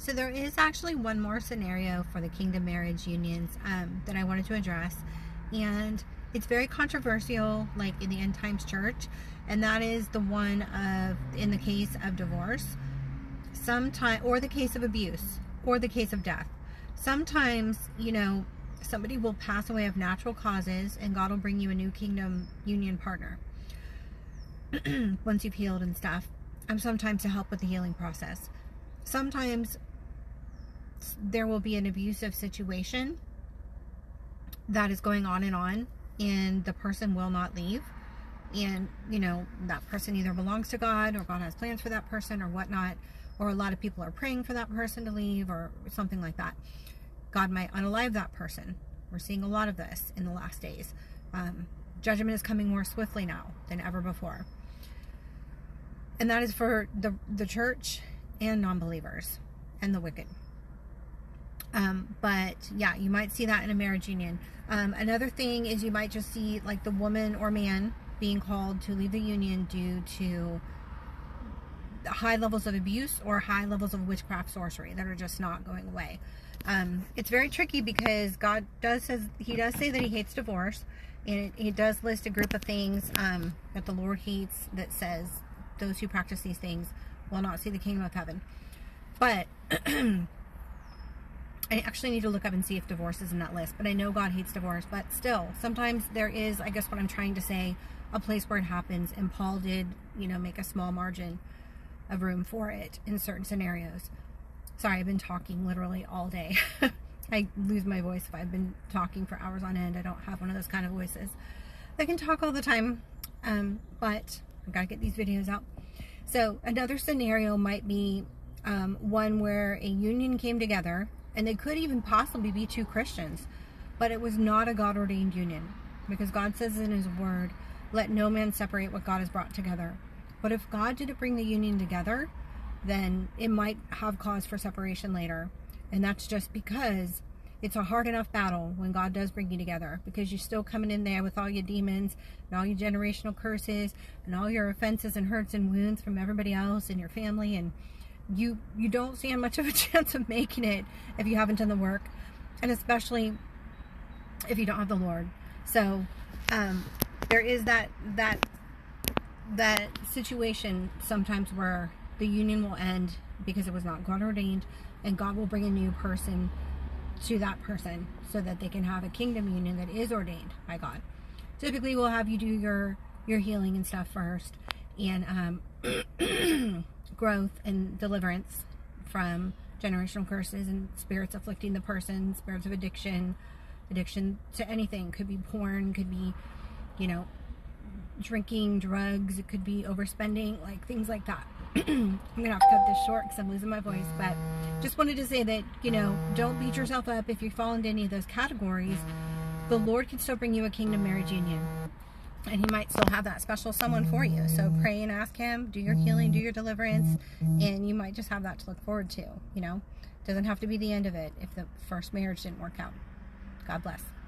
So there is actually one more scenario for the kingdom marriage unions that I wanted to address, and it's very controversial, like in the end times church, and that is the one of in the case of divorce, sometime, or the case of abuse, or the case of death. Sometimes, somebody will pass away of natural causes, and God will bring you a new kingdom union partner once you've healed and stuff. Sometimes to help with the healing process. Sometimes there will be an abusive situation that is going on, and the person will not leave. And, that person either belongs to God, or God has plans for that person, or whatnot. Or a lot of people are praying for that person to leave, or something like that. God might unalive that person. We're seeing a lot of this in the last days. Judgment is coming more swiftly now than ever before. And that is for the church and non-believers and the wicked. But yeah, you might see that in a marriage union. Another thing is you might just see like the woman or man being called to leave the union due to high levels of abuse or high levels of witchcraft, sorcery that are just not going away. It's very tricky because God does say that he hates divorce, and he does list a group of things that the Lord hates, that says those who practice these things will not see the kingdom of heaven. But I actually need to look up and see if divorce is in that list, but I know God hates divorce. But still, sometimes there is, I guess what I'm trying to say, a place where it happens, and Paul did, make a small margin of room for it in certain scenarios. Sorry, I've been talking literally all day. I lose my voice if I've been talking for hours on end. I don't have one of those kind of voices. I can talk all the time, but I've got to get these videos out. So another scenario might be one where a union came together, and they could even possibly be two Christians, but it was not a God-ordained union, because God says in his word, let no man separate what God has brought together. But if God didn't bring the union together, then it might have cause for separation later. And that's just because it's a hard enough battle when God does bring you together, because you're still coming in there with all your demons and all your generational curses and all your offenses and hurts and wounds from everybody else and your family, and you don't stand much of a chance of making it if you haven't done the work, and especially if you don't have the Lord. So there is that situation sometimes where the union will end because it was not God ordained, and God will bring a new person to that person so that they can have a kingdom union that is ordained by God. Typically we'll have you do your healing and stuff first, and growth and deliverance from generational curses and spirits afflicting the person, spirits of addiction to anything. Could be porn, could be drinking, drugs, it could be overspending, like things like that. I'm gonna have to cut this short because I'm losing my voice, but just wanted to say that don't beat yourself up if you fall into any of those categories. The Lord can still bring you a kingdom marriage union, and he might still have that special someone for you. So pray and ask him, do your healing, do your deliverance, and you might just have that to look forward to. Doesn't have to be the end of it if the first marriage didn't work out. God bless.